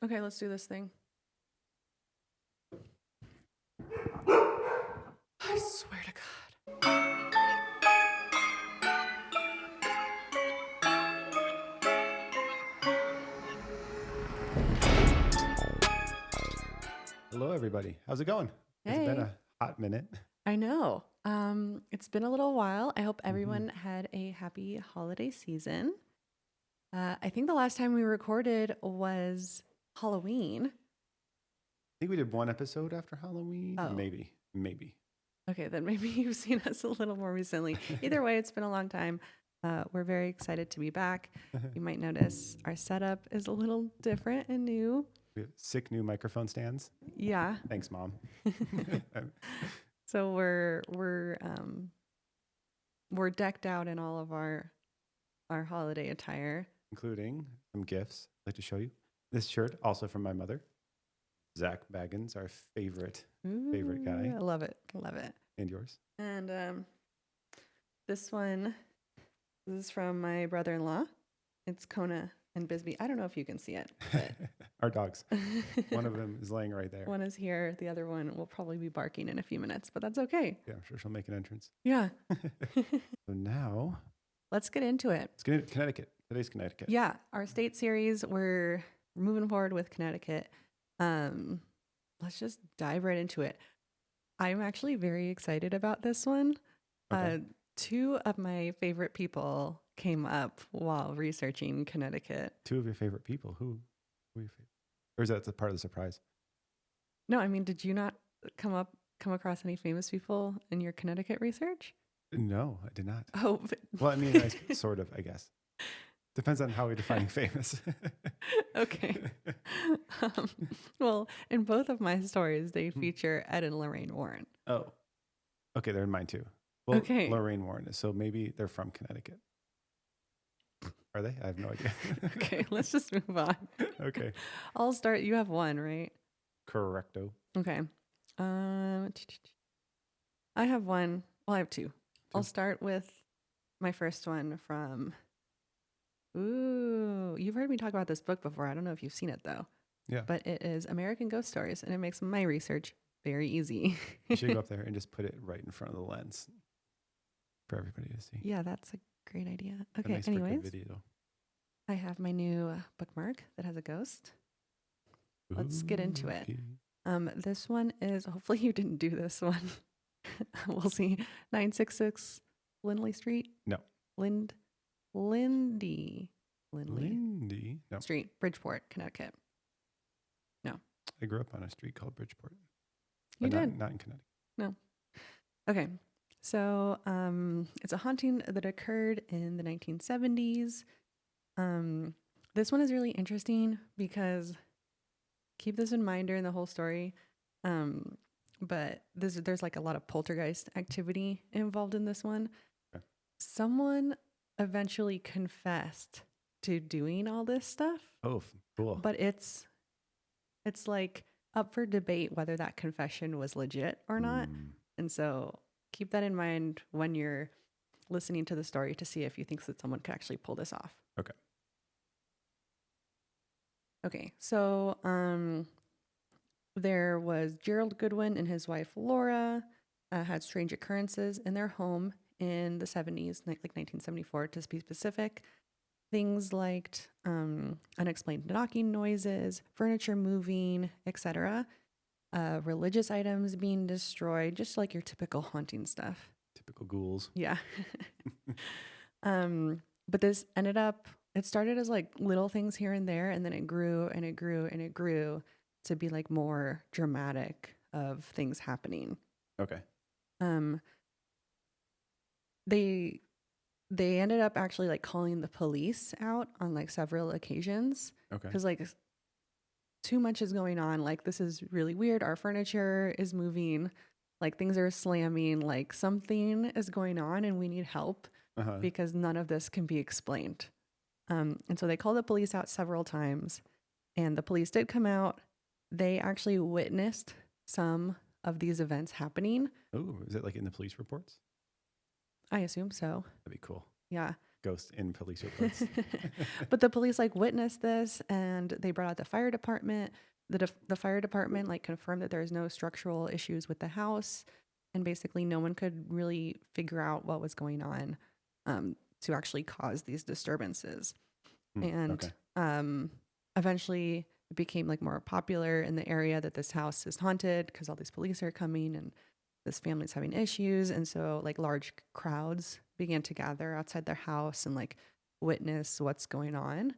Okay, let's do this thing. I swear to God. Hello, everybody. How's it going? It's been Hey, a hot minute. I know. It's been a little while. I hope hmm everyone had a happy holiday season. I think the last time we recorded was Halloween. I think we did one episode after Halloween, or Oh, maybe. okay, then maybe you've seen us a little more recently. Either way, it's been a long time. We're very excited to be back. You might notice our setup is a little different and new. We have sick new microphone stands. Yeah. Thanks, Mom. So we're decked out in all of our holiday attire. Including some gifts I'd like to show you. This shirt, also from my mother, Zach Baggins, our favorite guy, I love it. Love it. and yours. And this one, this is from my brother-in-law. It's Kona and Bisbee. I don't know if you can see it, but Our dogs. One of them is laying right there. one is here. The other one will probably be barking in a few minutes, but that's okay. Yeah, I'm sure she'll make an entrance. Yeah. So now, Let's get into it. let's get into Connecticut. Today's Connecticut. Yeah, our state series, we're moving forward with Connecticut. Let's just dive right into it. I'm actually very excited about this one. Okay. Two of my favorite people came up while researching Connecticut. Two of your favorite people. Who are your favorite? Or is that the part of the surprise? No, I mean, did you not come across any famous people in your Connecticut research? No, I did not. Oh, Well, I mean, sort of, I guess. Depends on how we're defining famous. okay. Well, in both of my stories, they feature Ed and Lorraine Warren. Oh, okay, they're in mine too. Well, Okay. Lorraine Warren is, so maybe they're from Connecticut. Are they? I have no idea. Okay, let's just move on. Okay. I'll start. You have one, right? Correcto. Okay. I have one. Well, I have two. I'll start with my first one from. Ooh, you've heard me talk about this book before. I don't know if you've seen it though. Yeah. But it is American Ghost Stories, and it makes my research very easy. You should go up there and just put it right in front of the lens for everybody to see. Yeah, that's a great idea. A Okay, nice for good anyways, video. I have my new bookmark that has a ghost. Let's get into it. Okay. This one is, hopefully you didn't do this one. We'll see. 966 Lindley Street. No. Lindley Lindy. No. Street, Bridgeport, Connecticut. I grew up on a street called Bridgeport. You But did? Not in Connecticut. No. Okay. So it's a haunting that occurred in the 1970s. This one is really interesting because keep this in mind during the whole story. But there's like a lot of poltergeist activity involved in this one. Okay. Someone eventually confessed to doing all this stuff, Oh, cool. but it's like up for debate whether that confession was legit or not. And so keep that in mind when you're listening to the story to see if you think that someone could actually pull this off. Okay. Okay, so there was Gerald Goodwin and his wife Laura had strange occurrences in their home in the 70s, like 1974 to be specific. Things like unexplained knocking noises, furniture moving, etc. Religious items being destroyed, just like your typical haunting stuff. Typical ghouls. Yeah. But this it started as like little things here and there, and then it grew and it grew and it grew to be like more dramatic of things happening. Okay. They ended up actually like calling the police out on like several occasions Okay. because like too much is going on. Like, this is really weird. Our furniture is moving, like things are slamming, like something is going on and we need help because none of this can be explained. And so they called the police out several times, and the police did come out. They actually witnessed some of these events happening. Oh, is it like in the police reports? I assume so. That'd be cool. Yeah. ghost in police reports. But the police like witnessed this, and they brought out the fire department. The fire department like confirmed that there's no structural issues with the house, and basically no one could really figure out what was going on to actually cause these disturbances. And eventually it became like more popular in the area that this house is haunted because all these police are coming and this family's having issues. And so like large crowds began to gather outside their house and like witness what's going on.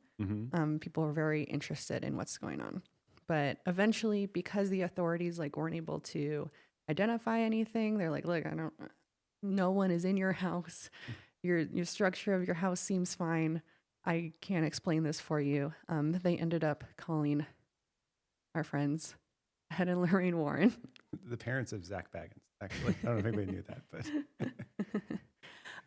People were very interested in what's going on. But eventually, because the authorities like weren't able to identify anything, they're like, look, no one is in your house. Your structure of your house seems fine. I can't explain this for you. They ended up calling our friends Ed and Lorraine Warren. The parents of Zach Baggins, actually. I don't know if anybody knew that,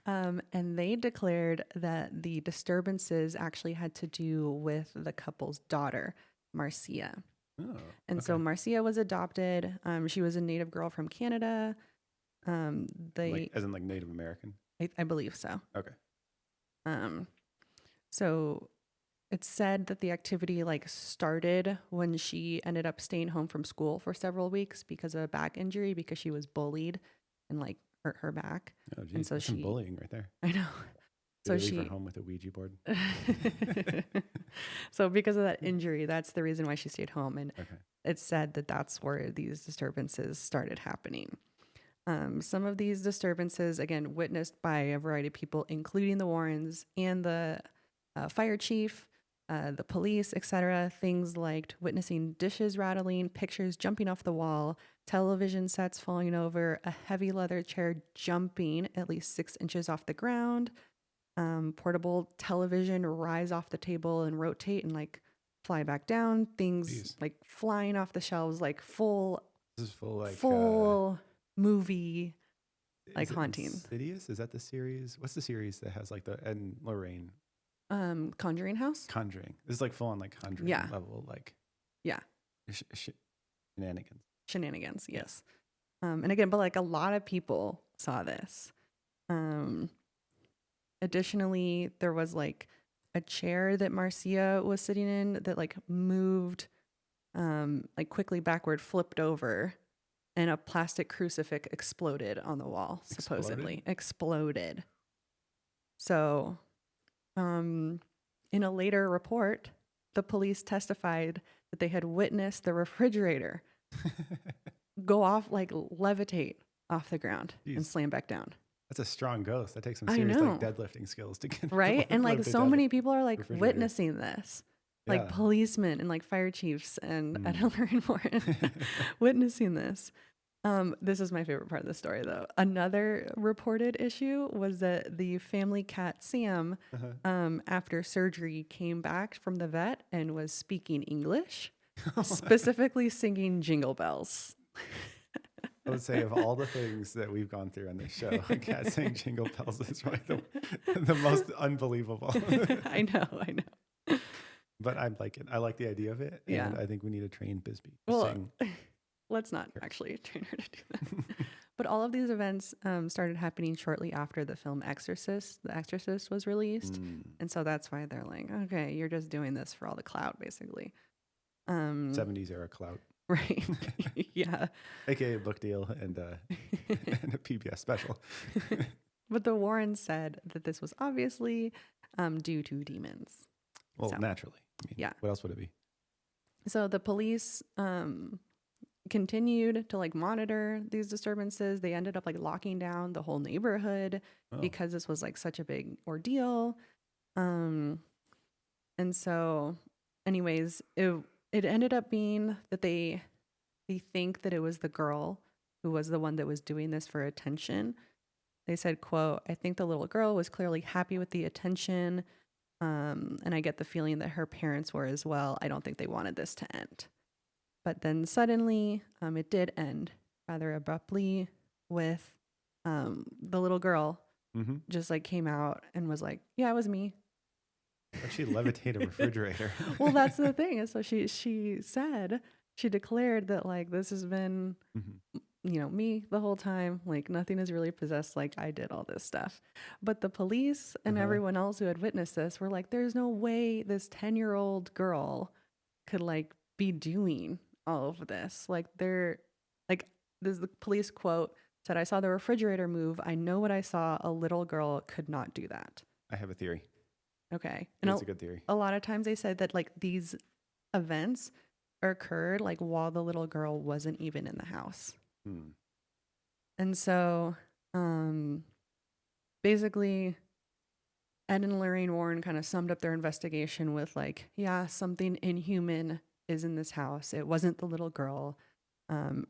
but. And they declared that the disturbances actually had to do with the couple's daughter, Marcia. Oh, and so Marcia was adopted. She was a native girl from Canada. As in like Native American? I believe so. Okay. So it's said that the activity like started when she ended up staying home from school for several weeks because of a back injury, because she was bullied and like hurt her back. Oh, geez, and so that's some bullying right there. I know. Did they leave her home with a Ouija board? So because of that injury, that's the reason why she stayed home. And it's said that that's where these disturbances started happening. Some of these disturbances, again, witnessed by a variety of people, including the Warrens and the fire chief, the police, etc. Things like witnessing dishes rattling, pictures jumping off the wall, television sets falling over, a heavy leather chair jumping at least 6 inches off the ground, portable television rise off the table and rotate and like fly back down, things like flying off the shelves, like full movie like haunting. Insidious? Is that the series? What's the series that has like the Ed and Lorraine? Conjuring House? Conjuring. This is like full on like Conjuring level, like Shenanigans, yes. And again, but like a lot of people saw this. Additionally, there was like a chair that Marcia was sitting in that like moved like quickly backward, flipped over, and a plastic crucifix exploded on the wall, supposedly. Exploded. So, in a later report, the police testified that they had witnessed the refrigerator go off, like levitate off the ground and slam back down. That's a strong ghost. That takes some serious like deadlifting skills to get right. And like so many people are like witnessing this, like policemen and like fire chiefs and Ed and Lorraine Warren witnessing this. This is my favorite part of the story, though. Another reported issue was that the family cat Sam, after surgery, came back from the vet and was speaking English, specifically singing Jingle Bells. I would say of all the things that we've gone through on this show, a cat saying Jingle Bells is probably the most unbelievable. I know. But I like it. I like the idea of it. And I think we need to train Bisbee to sing. Let's not actually train her to do that. But all of these events started happening shortly after the film Exorcist. The Exorcist was released. And so that's why they're like, okay, you're just doing this for all the clout, basically. 70s era clout. Right. Yeah. AKA a book deal and a PBS special. But the Warrens said that this was obviously due to demons. Well, naturally. I mean, what else would it be? So the police continued to like monitor these disturbances. They ended up like locking down the whole neighborhood because this was like such a big ordeal. And so anyways, it ended up being that they think that it was the girl who was the one that was doing this for attention. They said, quote, "I think the little girl was clearly happy with the attention. And I get the feeling that her parents were as well. I don't think they wanted this to end." But then suddenly it did end rather abruptly with the little girl just like came out and was like, yeah, it was me. She levitate a refrigerator. Well, that's the thing. So she declared that like this has been me the whole time. Like nothing is really possessed. Like I did all this stuff. But the police and everyone else who had witnessed this were like, there's no way this 10-year-old girl could like be doing all of this. Like they're like, this is the police quote said, I saw the refrigerator move. I know what I saw. A little girl could not do that. I have a theory. Okay. And it's a good theory. A lot of times they said that like these events occurred like while the little girl wasn't even in the house. And so basically Ed and Lorraine Warren kind of summed up their investigation with like, yeah, something inhuman is in this house. It wasn't the little girl.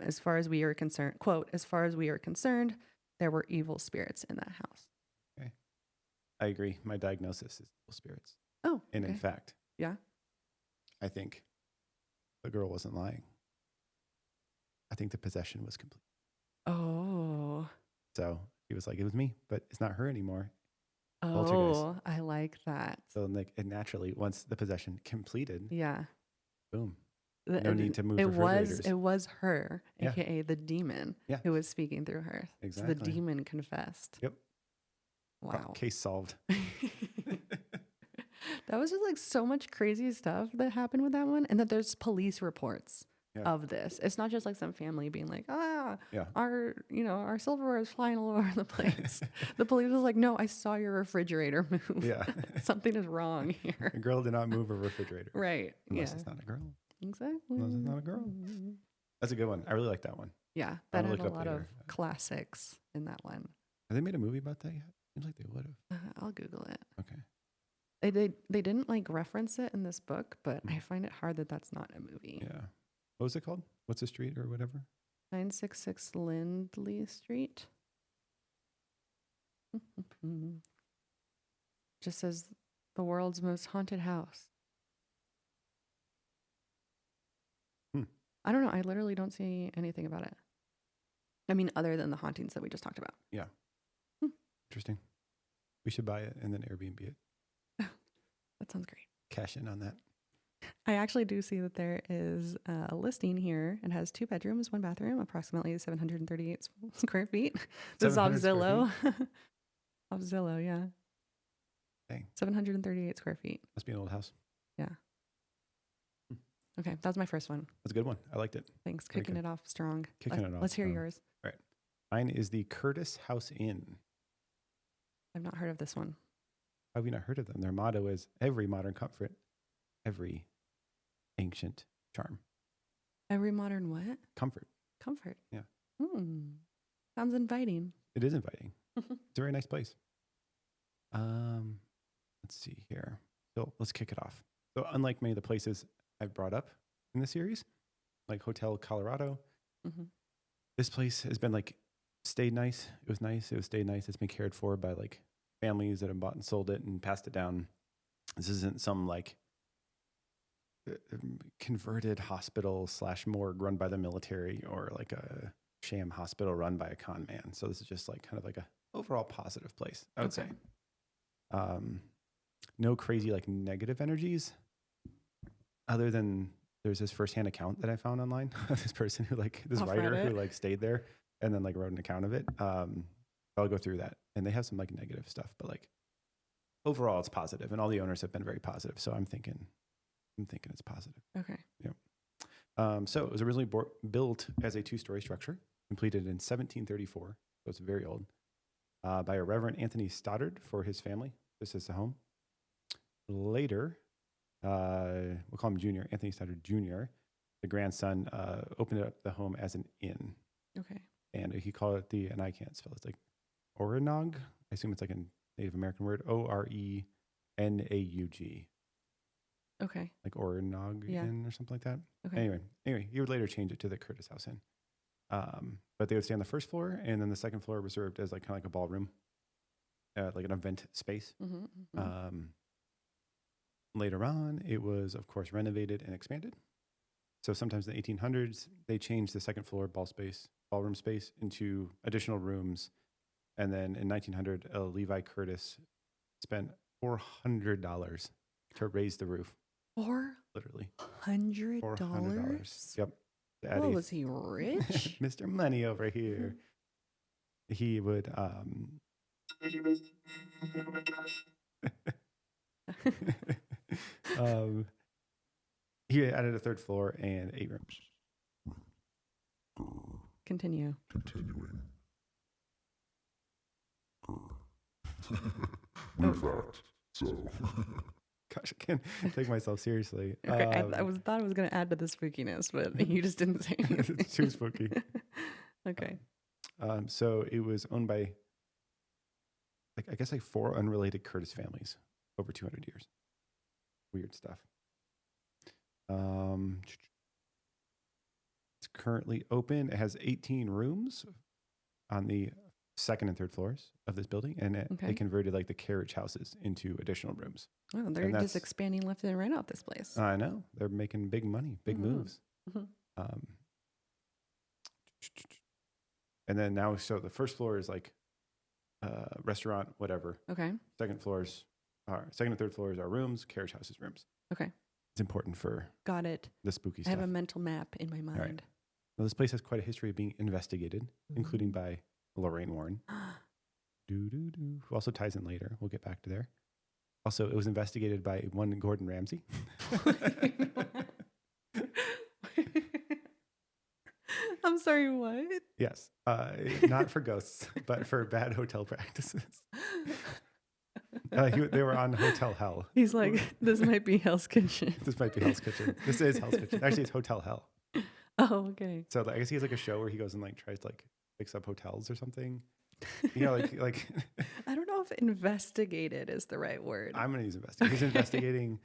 As far as we are concerned, quote, as far as we are concerned, there were evil spirits in that house. Okay. I agree. My diagnosis is evil spirits. Oh, and okay. in fact, yeah, I think the girl wasn't lying. I think the possession was complete. Oh. So he was like, it was me, but it's not her anymore. Oh, I like that. So like, and naturally, once the possession completed, yeah, boom. No need to move refrigerators. It was her, aka the demon, who was speaking through her. Exactly. So the demon confessed. Yep. Wow. Case solved. That was just like so much crazy stuff that happened with that one, and that there's police reports of this. It's not just like some family being like, our silverware is flying all over the place. The police was like, no, I saw your refrigerator move. Yeah. Something is wrong here. A girl did not move a refrigerator. Right. Unless it's not a girl. Exactly. Unless it's not a girl. That's a good one. I really like that one. Yeah. That had a lot of classics in that one. Have they made a movie about that yet? Seems like they would have. I'll Google it. Okay. They didn't like reference it in this book, but I find it hard that that's not a movie. Yeah. What was it called? What's the street or whatever? 966 Lindley Street. Just says the world's most haunted house. I don't know. I literally don't see anything about it. I mean, other than the hauntings that we just talked about. Yeah. Interesting. We should buy it and then Airbnb it. That sounds great. Cash in on that. I actually do see that there is a listing here. It has 2 bedrooms, 1 bathroom, approximately 738 square feet. This is off Zillow. Off Zillow, yeah. Dang. 738 square feet. Must be an old house. Yeah. Okay, that was my first one. That's a good one. I liked it. Thanks. Kicking it off strong. Let's hear yours. All right. Mine is the Curtis House Inn. I've not heard of this one. How have you not heard of them? Their motto is every modern comfort, every ancient charm. Every modern what? Comfort. Comfort. Yeah. Sounds inviting. It is inviting. It's a very nice place. Let's see here. So let's kick it off. So unlike many of the places I've brought up in the series, like Hotel Colorado, this place has been like stayed nice. It was nice. It was stayed nice. It's been cared for by like families that have bought and sold it and passed it down. This isn't some like converted hospital / morgue run by the military or like a sham hospital run by a con man. So this is just like kind of like a overall positive place, I would say. No crazy like negative energies other than there's this firsthand account that I found online of this person who like this writer who like stayed there and then like wrote an account of it. I'll go through that, and they have some like negative stuff, but like overall it's positive, and all the owners have been very positive. So I'm thinking it's positive. Okay. Yeah. So it was originally built as a 2-story structure, completed in 1734. So it's very old. By a Reverend Anthony Stoddard for his family. This is the home. Later, we'll call him Junior, Anthony Stoddard Jr., the grandson, opened up the home as an inn. Okay. And he called it and I can't spell it, it's like Orenaug. I assume it's like a Native American word, Orenaug. Okay. Like Orenaug Inn or something like that. Okay. Anyway, he would later change it to the Curtis House Inn. But they would stay on the first floor, and then the second floor reserved as like kind of like a ballroom, like an event space. Later on, it was, of course, renovated and expanded. So sometimes in the 1800s, they changed the second floor ballroom space into additional rooms. And then in 1900, Levi Curtis spent $400 to raise the roof. $400? Literally. $400. Yep. Well, was he rich? Mr. Money over here. He would he added a third floor and 8 rooms. Continue. Continuing. Weird fact. So. Gosh, I can't take myself seriously. Okay, I thought I was going to add to the spookiness, but you just didn't say anything. It's too spooky. Okay. So it was owned by, I guess 4 unrelated Curtis families over 200 years. Weird stuff. It's currently open. It has 18 rooms on the 2nd and 3rd floors of this building, and they converted the carriage houses into additional rooms. Oh, they're just expanding left and right off this place. I know. They're making big money, big moves. Mm-hmm. And then now, so the first floor is restaurant, whatever. Okay. Second and 3rd floors are rooms, carriage houses, rooms. Okay. It's important for Got it. the spooky I stuff. have a mental map in my mind. All right. Well, this place has quite a history of being investigated, including by Lorraine Warren, who also ties in later. We'll get back to there. Also, it was investigated by one Gordon Ramsay. I'm sorry, what? Yes. Not for ghosts, but for bad hotel practices. They were on Hotel Hell. He's like, this might be Hell's Kitchen. This might be Hell's Kitchen. This is Hell's Kitchen. Actually, it's Hotel Hell. Oh, okay. So I guess he has a show where he goes and tries to fix up hotels or something. You know, like I don't know if investigated is the right word. I'm gonna use investigate. He's investigating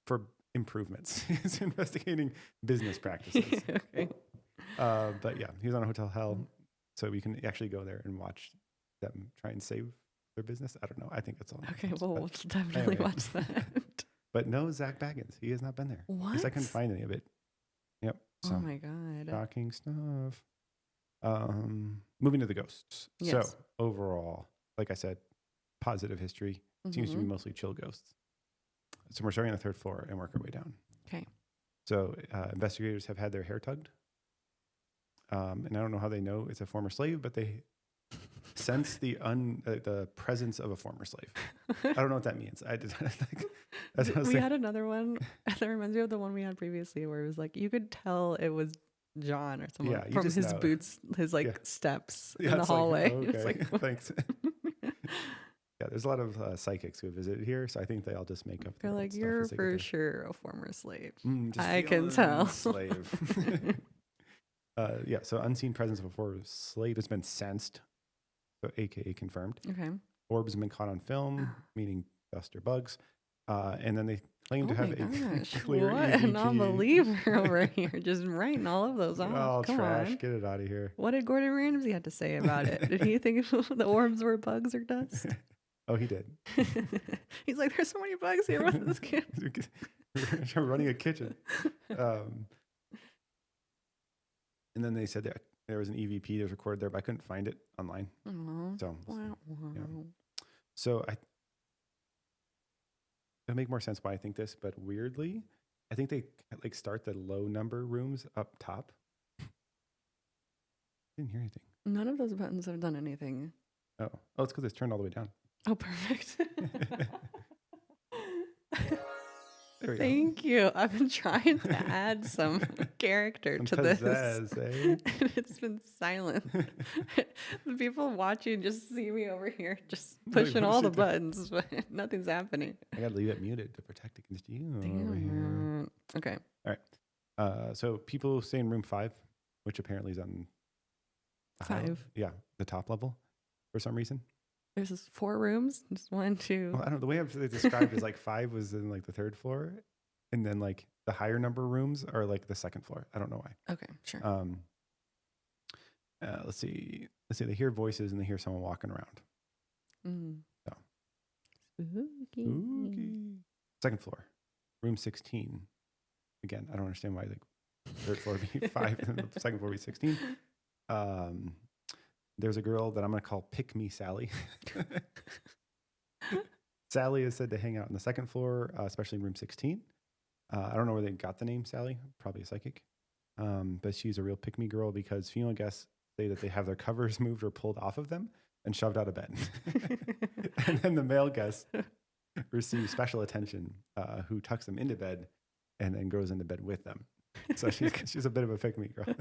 for improvements. He's investigating business practices. Okay. But yeah, he was on Hotel Hell, so we can actually go there and watch them try and save their business. I don't know. I think it's all. Okay, well, we'll definitely watch that. But no, Zach Baggins. He has not been there. What? Because I couldn't find any of it. Yep. So, oh my God. Shocking stuff. Moving to the ghosts. Yes. So overall, like I said, positive history. Seems to be mostly chill ghosts. So we're starting on the 3rd floor and work our way down. Okay. So investigators have had their hair tugged. And I don't know how they know it's a former slave, but they sense the presence of a former slave. I don't know what that means. We had another one that reminds me of the one we had previously where it was you could tell it was John or someone from his boots, his steps in the hallway. Okay. Thanks. Yeah, there's a lot of psychics who have visited here, so I think they all just make up. They're like, you're for sure a former slave. I can tell. Slave. Yeah, so unseen presence of a former slave has been sensed, so AKA confirmed. Okay. Orbs have been caught on film, meaning dust or bugs. And then they claim to have a clear what EVP. a non-believer over here, just writing all of those off. Oh, Come trash. on. Get it out of here. What did Gordon Ramsay have to say about it? Did he think the orbs were bugs or dust? Oh, he did. He's like, there's so many bugs here. What's this kid? We're running a kitchen. And then they said that there was an EVP that was recorded there, but I couldn't find it online. So, yeah. So it'll make more sense why I think this, but weirdly, I think they start the low number rooms up top. Didn't hear anything. None of those buttons have done anything. Oh, it's because it's turned all the way down. Oh, perfect. There we go. Thank you. I've been trying to add some character to this. And it's been silent. The people watching just see me over here just pushing all the buttons, but nothing's happening. I gotta leave it muted to protect against you over here. Okay. All right. So people stay in room 5, which apparently is on 5. Yeah, the top level for some reason. There's 4 rooms. Just 1, 2. Well, I don't know. The way I've described it is 5 was in the 3rd floor, and then the higher number rooms are the 2nd floor. I don't know why. Okay, sure. Let's see. They hear voices and they hear someone walking around. So. Spooky. 2nd floor, room 16. Again, I don't understand why 3rd floor would be 5 and the 2nd floor would be 16. There's a girl that I'm going to call Pick Me Sally. Sally is said to hang out on the 2nd floor, especially in room 16. I don't know where they got the name Sally. Probably a psychic. but she's a real pick-me girl because female guests say that they have their covers moved or pulled off of them and shoved out of bed. And then the male guests receive special attention, who tucks them into bed and then goes into bed with them. So she's a bit of a pick-me girl.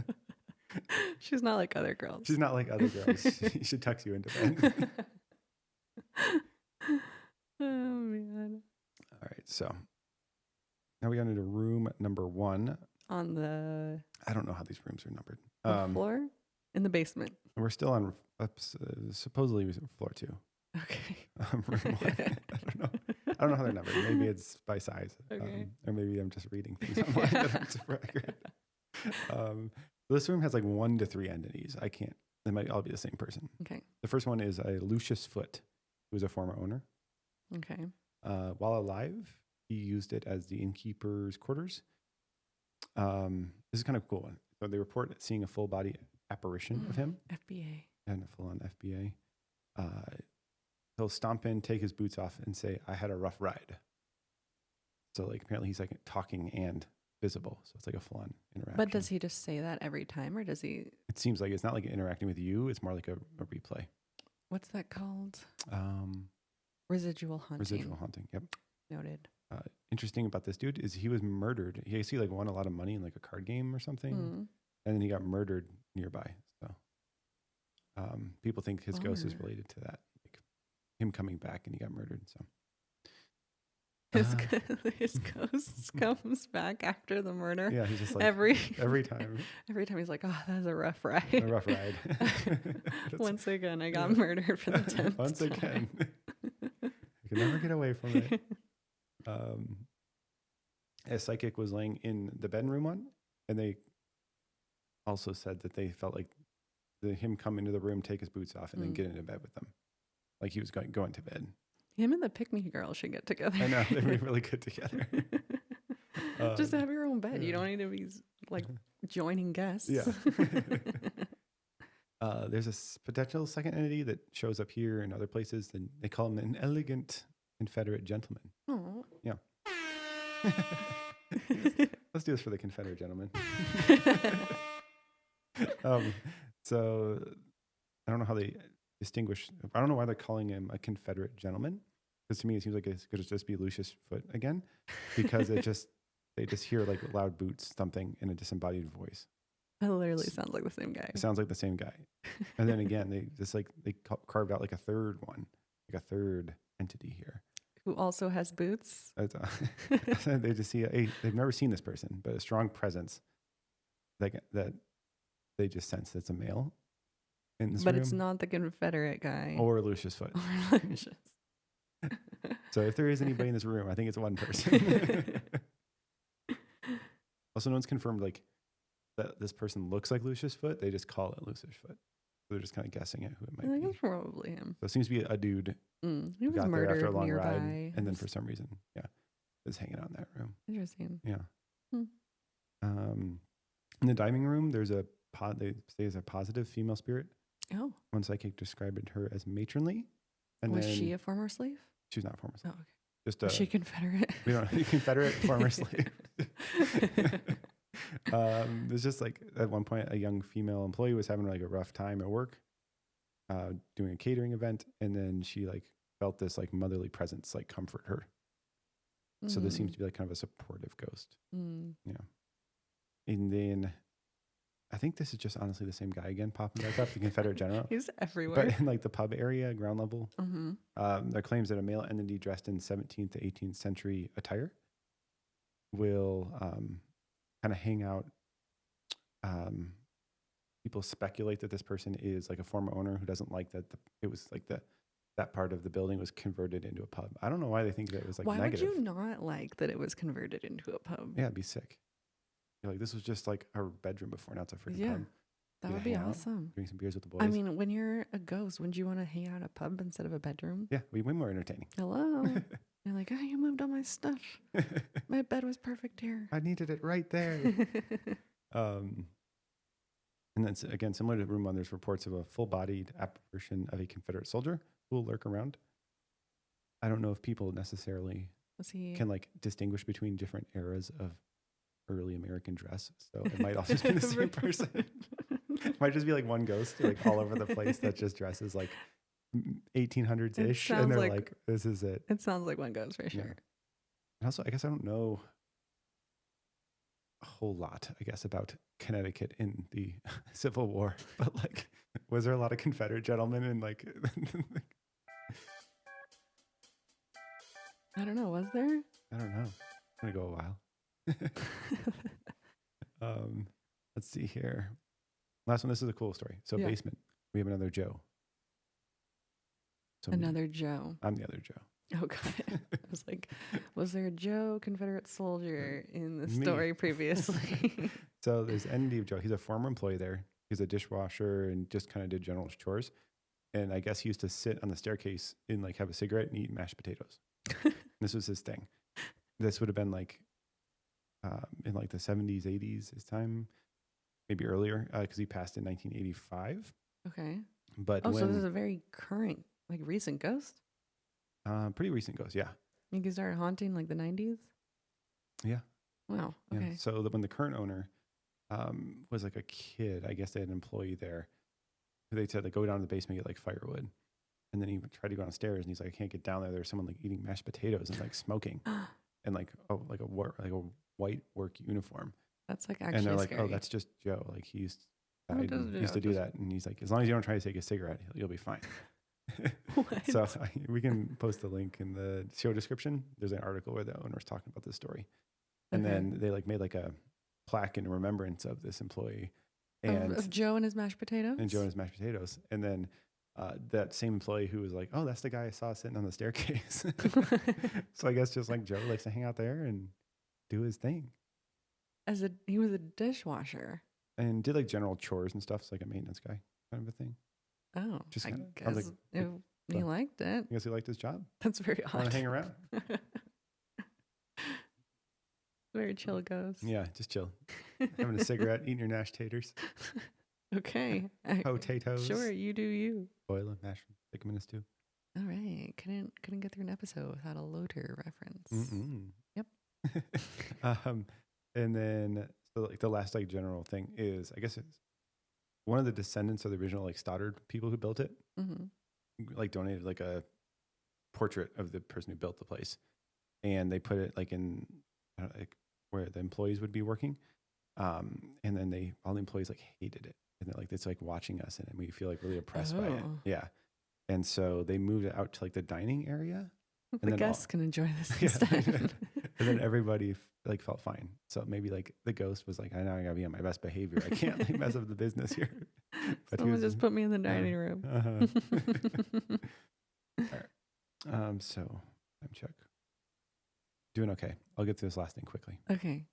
She's not like other girls. She's not like other girls. She tucks you into bed. Oh, man. All right, so now we got into room number 1. On the I don't know how these rooms are numbered. floor? In the basement. We're still on supposedly floor 2. Okay. Room 1. I don't know how they're numbered. Maybe it's by size. Okay. Or maybe I'm just reading things online that aren't super accurate. This room has like 1 to 3 entities. They might all be the same person. Okay. The first one is a Lucius Foot, who was a former owner. Okay. While alive, he used it as the innkeeper's quarters. This is kind of a cool one. So they report seeing a full body apparition of him. FBA. And a full on FBA. He'll stomp in, take his boots off, and say, "I had a rough ride." So like apparently he's like talking and visible. So it's like a full on interaction. But does he just say that every time, or does he? It seems like it's not like interacting with you. It's more like a replay. What's that called? Residual haunting. Residual haunting. Yep. Noted. Interesting about this dude is he was murdered. He actually like won a lot of money in like a card game or something, and then he got murdered nearby. So people think his ghost is related to that, like him coming back and he got murdered. So his ghost comes back after the murder. Yeah, he's just like every time. Every time he's like, "Oh, that was a rough ride." A rough ride. Once again, I got murdered for the 10th Once time. again. I can never get away from it. A psychic was laying in the bedroom one, and they also said that they felt like him come into the room, take his boots off, and then get into bed with them. Like he was going to bed. Him and the pick-me girl should get together. I know, they'd be really good together. Just have your own bed. You don't need to be like joining guests. Yeah. There's a potential second entity that shows up here and other places, and they call him an elegant Confederate gentleman. Oh. Yeah. Let's do this for the Confederate gentleman. So I don't know how they distinguish. I don't know why they're calling him a Confederate gentleman, because to me it seems like it could just be Lucius Foot again, because they just hear like loud boots thumping in a disembodied voice. That literally sounds like the same guy. It sounds like the same guy. And then again, they carved out like a third one, like a third entity here. Who also has boots. They just see they've never seen this person, but a strong presence that they just sense that's a male in this room. It's not the Confederate guy. Or Lucius Foot. So if there is anybody in this room, I think it's one person. Also, no one's confirmed like that this person looks like Lucius Foot. They just call it Lucius Foot. So they're just kind of guessing at who it might be. It's probably him. So it seems to be a dude He who was got there murdered after a long nearby. ride, and then for some reason, was hanging out in that room. Interesting. Yeah. In the dining room, there's they say there's a positive female spirit. Oh. One psychic described her as matronly. And was she a former slave? She's not a former slave. Oh, okay. Just was she Confederate? We don't know. Confederate former slave. There's just like at one point a young female employee was having like a rough time at work, doing a catering event, and then she like felt this like motherly presence like comfort her. So this seems to be like kind of a supportive ghost. Yeah. And then I think this is just honestly the same guy again popping back up, the Confederate general. He's everywhere. But in like the pub area, ground level, there are claims that a male entity dressed in 17th to 18th century attire will kind of hang out. People speculate that this person is like a former owner who doesn't like that it was like that part of the building was converted into a pub. I don't know why they think that it was like negative. Why would you not like that it was converted into a pub? Yeah, it'd be sick. You're like, this was just like our bedroom before, now it's a freaking pub. That would be awesome. Drink some beers with the boys. I mean, when you're a ghost, wouldn't you want to hang out at a pub instead of a bedroom? Yeah, it'd be way more entertaining. Hello. You're like, oh, you moved all my stuff. My bed was perfect here. I needed it right there. And that's, again, similar to room one, there's reports of a full-bodied apparition of a Confederate soldier who will lurk around. I don't know if people necessarily can like distinguish between different eras of early American dress. So it might also just be the same person. It might just be like one ghost like all over the place that just dresses like 1800s ish. And they're like, this is it. It sounds like one ghost for sure. Yeah. And also, I guess I don't know a whole lot, I guess, about Connecticut in the Civil War, but like, was there a lot of Confederate gentlemen in like? I don't know. Was there? I don't know. It's gonna go a while. Let's see here. Last one. This is a cool story. So basement. We have another Joe. So another Joe. I'm the other Joe. Oh God! I was like, was there a Joe Confederate soldier in the story previously? So there's ND Joe. He's a former employee there. He's a dishwasher and just kind of did general chores. And I guess he used to sit on the staircase and like have a cigarette and eat mashed potatoes. This was his thing. This would have been like in like the 70s, 80s, his time, maybe earlier, because he passed in 1985. Okay. But so this is a very current, like recent ghost? Pretty recent ghost, yeah. You think he started haunting like the 90s? Yeah. Wow. Okay. Yeah. So when the current owner was like a kid, I guess they had an employee there who they said, like, go down to the basement, get like firewood. And then he tried to go downstairs and he's like, I can't get down there. There's someone like eating mashed potatoes and like smoking and like, a white work uniform. That's like actually and they're like, scary. oh, that's just Joe. Like he used to do that. And he's like, as long as you don't try to take a cigarette, you'll be fine. So we can post a link in the show description. There's an article where the owner's talking about this story. And then they like made like a plaque in remembrance of this employee. And of Joe and his mashed potatoes? And Joe and his mashed potatoes. And then that same employee who was like, oh, that's the guy I saw sitting on the staircase. So I guess just like Joe likes to hang out there and do his thing. He was a dishwasher. And did like general chores and stuff. So like a maintenance guy kind of a thing. Oh, just I guess he liked it. I guess he liked his job. That's very odd. Want to hang around. Very chill ghost. Yeah, just chill. Having a cigarette, eating your mashed taters. Okay. Potatoes. Sure, you do you. Boil them, mash them, stick them in a stew. All right. Couldn't get through an episode without a Loader reference. Mm-mm. Yep. And then so like the last like general thing is, I guess it's one of the descendants of the original like Stoddard people who built it, like donated like a portrait of the person who built the place, and they put it like in like where the employees would be working, and then all the employees like hated it, and they're like it's like watching us, and we feel like really oppressed by it. Yeah, and so they moved it out to like the dining area. And the guests can enjoy this instead. And then everybody like felt fine. So maybe like the ghost was like, I know I gotta be on my best behavior. I can't like mess up the business here. But someone just put me in the dining room. All right. So time check. Doing okay. I'll get through this last thing quickly. Okay.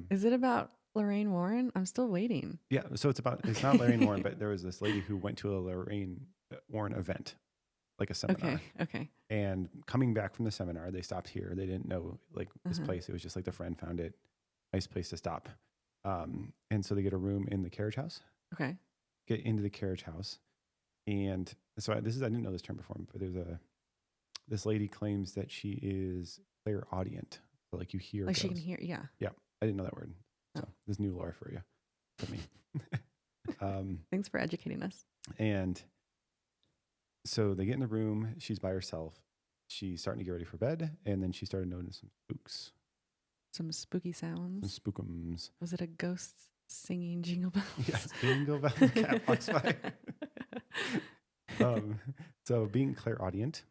Is it about Lorraine Warren? I'm still waiting. Yeah. So it's not Lorraine Warren, but there was this lady who went to a Lorraine Warren event, like a seminar. Okay. And coming back from the seminar, they stopped here. They didn't know like this place. It was just like the friend found it. Nice place to stop. And so they get a room in the carriage house. Okay. Get into the carriage house. And so I didn't know this term before, but this lady claims that she is clairaudient. So like you hear. Like she can hear. Yeah. Yeah. I didn't know that word. So this new lore for you. For me. Thanks for educating us. And so they get in the room. She's by herself. She's starting to get ready for bed. And then she started noticing some spooks. Some spooky sounds. Some spookums. Was it a ghost singing Jingle Bells? Yes, Jingle Bells. Cat walks by. So being clairaudient,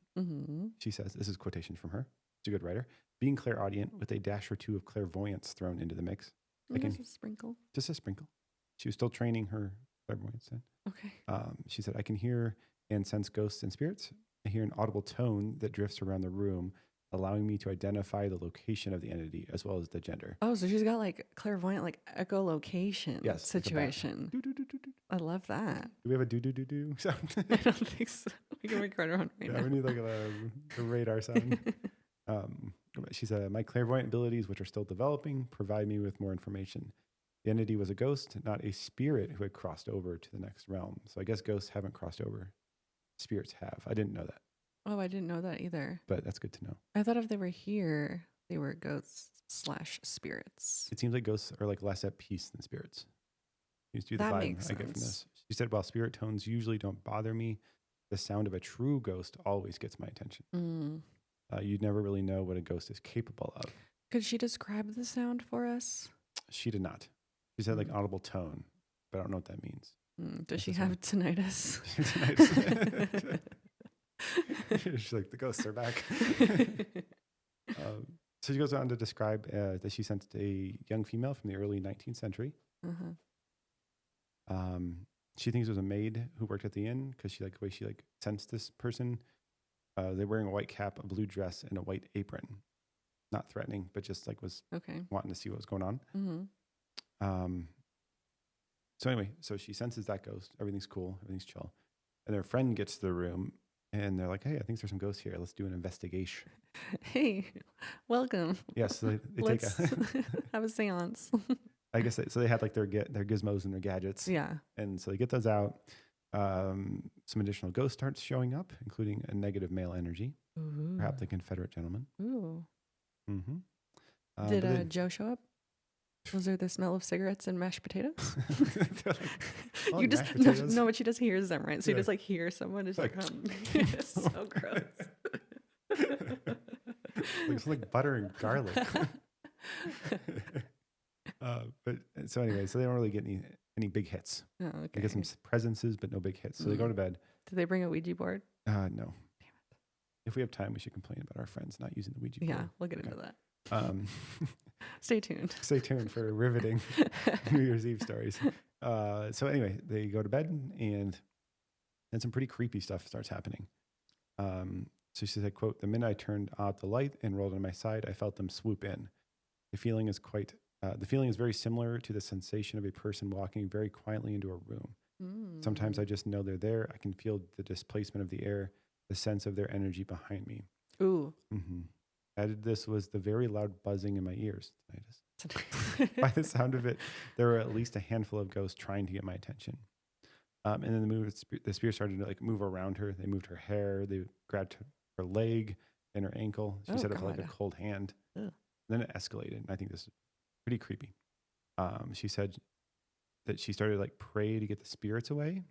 she says, this is quotation from her. She's a good writer. Being clairaudient with a dash or two of clairvoyance thrown into the mix. Just a sprinkle. Just a sprinkle. She was still training her clairvoyance then. Okay. She said, I can hear and sense ghosts and spirits. I hear an audible tone that drifts around the room, allowing me to identify the location of the entity as well as the gender. Oh, so she's got like clairvoyant, like echolocation situation. I love that. Do we have a do sound? I don't think so. We can record our own right now. We need like a radar sound. She said, my clairvoyant abilities, which are still developing, provide me with more information. The entity was a ghost, not a spirit who had crossed over to the next realm. So I guess ghosts haven't crossed over. Spirits have. I didn't know that. Oh, I didn't know that either. But that's good to know. I thought if they were here, they were ghosts. ghosts/spirits. It seems like ghosts are like less at peace than spirits. Seems to be the That vibe makes I get from sense. this. She said, while spirit tones usually don't bother me, the sound of a true ghost always gets my attention. You'd never really know what a ghost is capable of. Could she describe the sound for us? She did not. She said like audible tone, but I don't know what that means. Does she have tinnitus? She's like, the ghosts are back. So she goes on to describe that she sensed a young female from the early 19th century. She thinks it was a maid who worked at the inn because she liked the way she like sensed this person. They're wearing a white cap, a blue dress, and a white apron. Not threatening, but just like was wanting to see what was going on. So anyway, so she senses that ghost. Everything's cool. Everything's chill. And their friend gets to the room and they're like, hey, I think there's some ghosts here. Let's do an investigation. Hey, welcome. Yes. So they Let's have a seance. I guess so they had like their gizmos and their gadgets. Yeah. And so they get those out. Some additional ghosts starts showing up, including a negative male energy. Ooh. Perhaps a Confederate gentleman. Ooh. Mm-hmm. Did Joe show up? Was there the smell of cigarettes and mashed potatoes? Like, you just no, but she just hears them, right? So you just like hear someone just like it's so gross. Looks like butter and garlic. But so anyway, so they don't really get any big hits. Oh, okay. They get some presences, but no big hits. So they go to bed. Did they bring a Ouija board? No. Damn it. If we have time, we should complain about our friends not using the Ouija board. Yeah, we'll get into that. Stay tuned. Stay tuned for riveting New Year's Eve stories. So anyway, they go to bed and then some pretty creepy stuff starts happening. So she said, quote, the minute I turned out the light and rolled on my side, I felt them swoop in. The feeling is very similar to the sensation of a person walking very quietly into a room. Sometimes I just know they're there. I can feel the displacement of the air, the sense of their energy behind me. Ooh. Added this was the very loud buzzing in my ears. By the sound of it, there were at least a handful of ghosts trying to get my attention. And then the spirit started to like move around her. They moved her hair. They grabbed her leg and her ankle. She said it felt like a cold hand. Then it escalated. And I think this is pretty creepy. She said that she started to like pray to get the spirits away.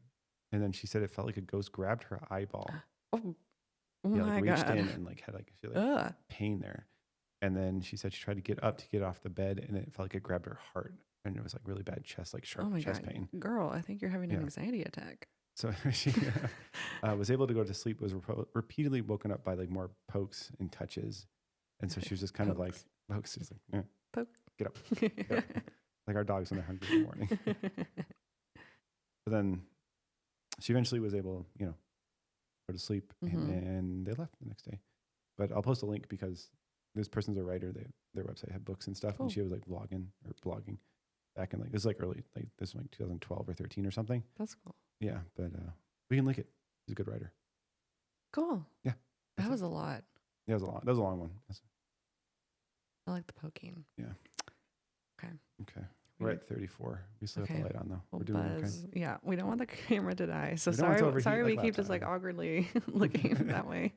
And then she said it felt like a ghost grabbed her eyeball. Oh my reached God. in and like had like pain there. And then she said she tried to get up to get off the bed and it felt like it grabbed her heart. And it was like really bad chest, like sharp chest pain. Girl, I think you're having an anxiety attack. So she was able to go to sleep, was repeatedly woken up by like more pokes and touches. And so she was just kind of like, pokes, just like, poke, get up. Get up. Like our dogs when they're hungry in the morning. But then she eventually was able, go to sleep and they left the next day. But I'll post a link because this person's a writer. Their website had books and stuff. Cool. And she was like blogging back in like, this is like early, like this was like 2012 or 13 or something. That's cool. Yeah. But we can link it. He's a good writer. Cool. Yeah. That was a lot. Yeah, that was a long one. I like the poking. Yeah. Okay. We're at 34. We still have the light on though. We'll We're doing okay. okay. Yeah, we don't want the camera to die. So sorry we keep just like awkwardly looking that way.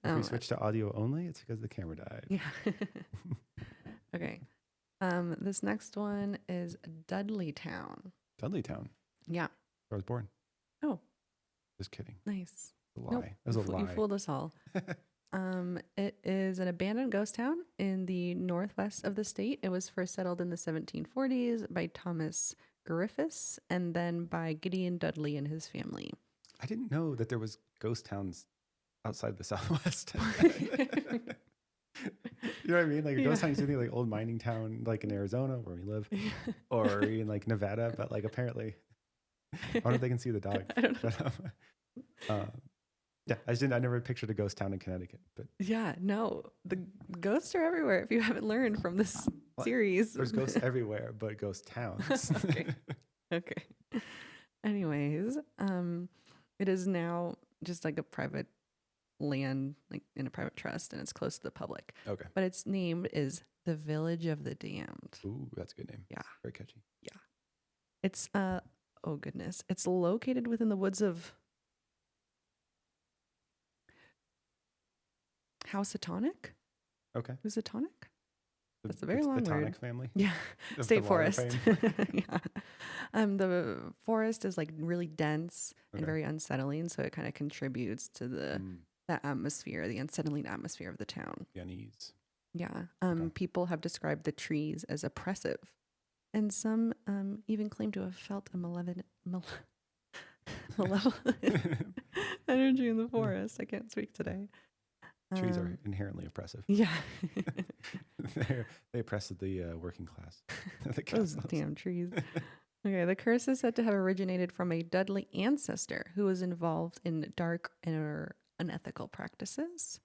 If we switch to audio only, it's because the camera died. Yeah. Okay. This next one is Dudleytown. Dudleytown? Yeah. Where I was born. Oh. Just kidding. Nice. A lie. Nope. That was a lie. You fooled us all. It is an abandoned ghost town in the northwest of the state. It was first settled in the 1740s by Thomas Griffiths and then by Gideon Dudley and his family. I didn't know that there was ghost towns outside the Southwest. You know what I mean? Like a ghost town, you think like old mining town, like in Arizona where we live, or in like Nevada, but like apparently, I wonder if they can see the dog. I don't know. Yeah, I never pictured a ghost town in Connecticut, but yeah, no, the ghosts are everywhere. If you haven't learned from this series, there's ghosts everywhere, but ghost towns. Okay. Anyways, it is now just like a private land, like in a private trust, and it's close to the public. Okay. But its name is the Village of the Damned. Ooh, that's a good name. Yeah. Very catchy. Yeah. It's oh goodness, it's located within the woods of Housatonic? Okay. Housatonic? That's a very It's long the word. tonic family. Yeah. of State the water forest. fame. Yeah. The forest is like really dense and Okay. very unsettling, so it kind of contributes to the atmosphere, the unsettling atmosphere of the town. The unease. Yeah. Okay. People have described the trees as oppressive, and some even claim to have felt a malevolent energy in the forest. I can't speak today. Trees are inherently oppressive. Yeah. They oppress the working class. The Those castles. damn trees. Okay, the curse is said to have originated from a Dudley ancestor who was involved in dark or unethical practices,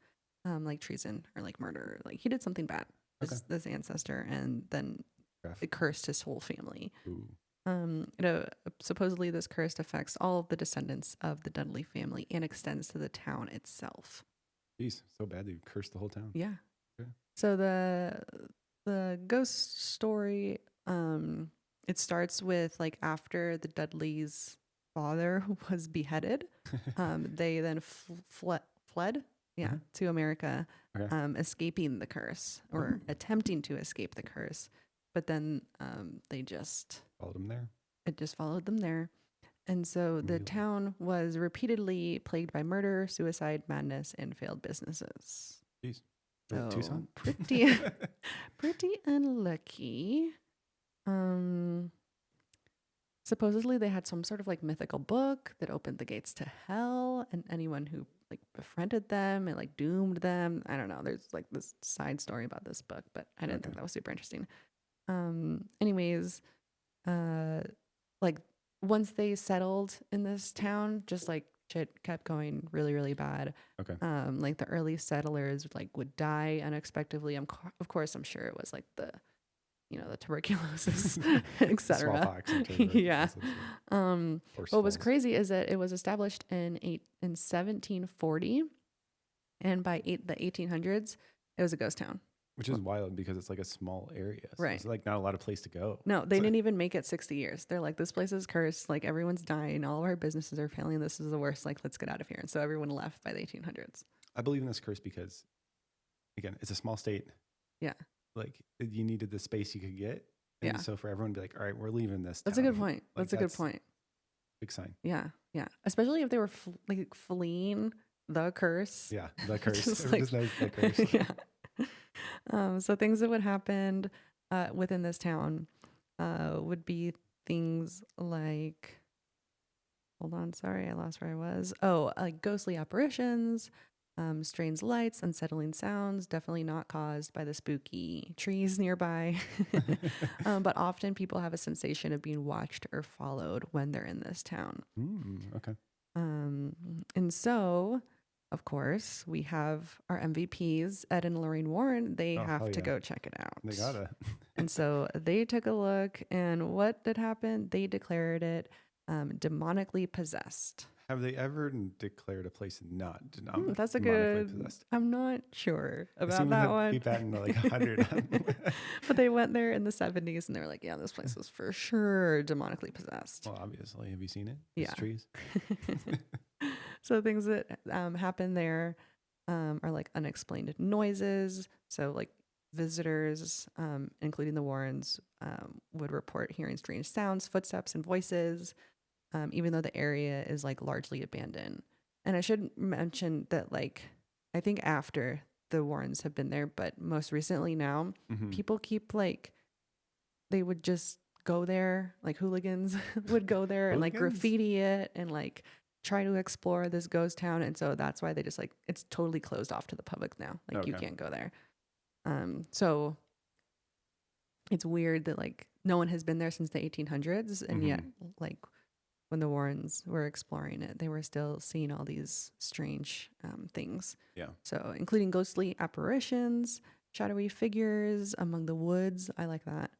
like treason or like murder. Like he did something bad, this ancestor, and then it cursed his whole family. Ooh. Supposedly this curse affects all of the descendants of the Dudley family and extends to the town itself. Jeez, so bad they cursed the whole town. Yeah. Okay. So the ghost story, it starts with like after the Dudleys' father was beheaded, they then fled to America, escaping the curse or attempting to escape the curse. But then they just followed them there. It just followed them there. And so the town was repeatedly plagued by murder, suicide, madness, and failed businesses. Jeez. So Tucson? pretty unlucky. Supposedly they had some sort of like mythical book that opened the gates to hell, and anyone who like befriended them and like doomed them. I don't know. There's like this side story about this book, but I didn't think that was super interesting. Anyways, like once they settled in this town, just like shit kept going really, really bad. Okay. Like the early settlers like would die unexpectedly. Of course, I'm sure it was like the tuberculosis, etc. Smallpox and Yeah. tuberculosis. What was crazy is that it was established in 1740, and by the 1800s, it was a ghost town. Which is wild because it's like a small area. So Right. It's like not a lot of place to go. No, they didn't even make it 60 years. They're like, this place is cursed. Like everyone's dying. All of our businesses are failing. This is the worst. Like, let's get out of here. And so everyone left by the 1800s. I believe in this curse because, again, it's a small state. Yeah. Like you needed the space you could get. And so for everyone to be like, all right, we're leaving this That's town. a good point. Like, that's a good point. Big sign. Yeah. Yeah. Especially if they were fleeing the curse. Yeah. The curse. Just Everyone just knows the curse. Yeah. So things that would happen within this town would be things like, hold on, sorry, I lost where I was. Oh, like ghostly apparitions, strange lights, unsettling sounds, definitely not caused by the spooky trees nearby. But often people have a sensation of being watched or followed when they're in this town. Okay. And so, of course, we have our MVPs, Ed and Lorraine Warren. They have to go check it out. They gotta. And so they took a look, and what did happen? They declared it demonically possessed. Have they ever declared a place not that's a demonically good. possessed? I'm not sure about that one. Be batting like 100. But they went there in the 70s, and they were like, "Yeah, this place was for sure demonically possessed." Well, obviously, have you seen it? Yeah. These trees. So things that happen there are like unexplained noises. So like visitors, including the Warrens, would report hearing strange sounds, footsteps, and voices, even though the area is like largely abandoned. And I should mention that like I think after the Warrens have been there, but most recently now, people keep like they would just go there, like hooligans would go there and like graffiti it and like try to explore this ghost town. And so that's why they just like it's totally closed off to the public now. Like you can't go there. So it's weird that like no one has been there since the 1800s, and yet like when the Warrens were exploring it, they were still seeing all these strange things. Yeah. So including ghostly apparitions, shadowy figures among the woods. I like that.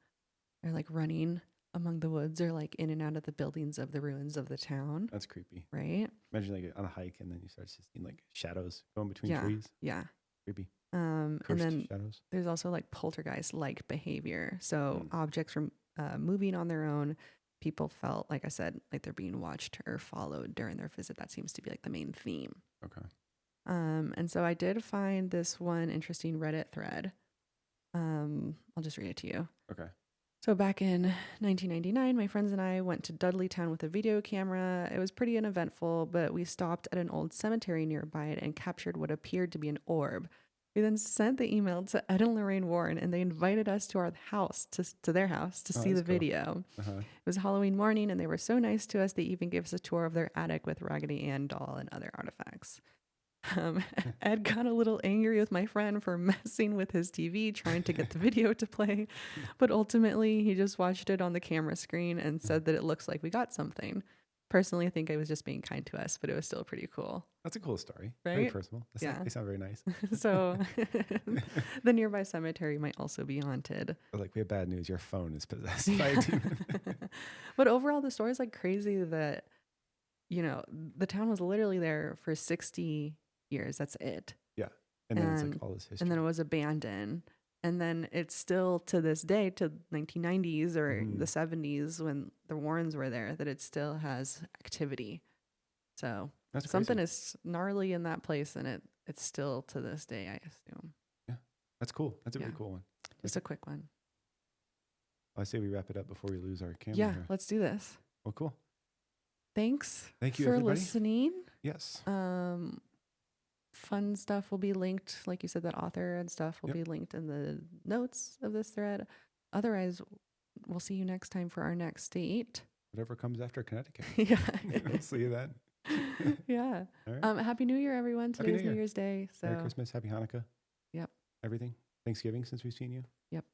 They're like running among the woods or like in and out of the buildings of the ruins of the town. That's creepy. Right? Imagine like on a hike and then you start seeing like shadows going between trees. Yeah. Creepy. And then shadows. There's also like poltergeist-like behavior. So objects were moving on their own. People felt, like I said, like they're being watched or followed during their visit. That seems to be like the main theme. Okay. And so I did find this one interesting Reddit thread I'll just read it to you. Okay. So back in 1999, my friends and I went to Dudleytown with a video camera. It was pretty uneventful, but we stopped at an old cemetery nearby and captured what appeared to be an orb. We then sent the email to Ed and Lorraine Warren, and they invited us to our house, to their house, to see the video. Uh-huh. It was Halloween morning, and they were so nice to us. They even gave us a tour of their attic with Raggedy Ann doll and other artifacts. Ed got a little angry with my friend for messing with his TV, trying to get the video to play. But ultimately, he just watched it on the camera screen and said that it looks like we got something. Personally, I think I was just being kind to us, but it was still pretty cool. That's a cool story. Right? Very personal. Yeah. They sound very nice. So the nearby cemetery might also be haunted. Like, we have bad news. Your phone is possessed by a demon. But overall, the story is like crazy that, you know, the town was literally there for 60 years. That's it. Yeah. And then it's like all this history. And then it was abandoned. And then it's still to this day, to 1990s or the 70s when the Warrens were there, that it still has activity. So That's something crazy. is gnarly in that place, and it's still to this day, I assume. Yeah. That's cool. That's a really cool one. Just a quick one. I say we wrap it up before we lose our camera. Yeah, here. let's do this. Well, cool. Thanks Thank you, for everybody. listening. Yes. Fun stuff will be linked, like you said, that author and stuff will be linked in the notes of this thread. Otherwise, we'll see you next time for our next state. Whatever comes after Connecticut. Yeah. We'll see you then. Yeah. All right. Happy New Year, everyone. Happy New Today's Year. New Year's Day. So Merry Christmas. Happy Hanukkah. Yep. Everything. Thanksgiving since we've seen you. Yep.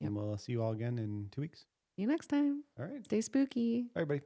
And we'll see you all again in 2 weeks. See you next time. All right. Stay spooky. Bye, everybody.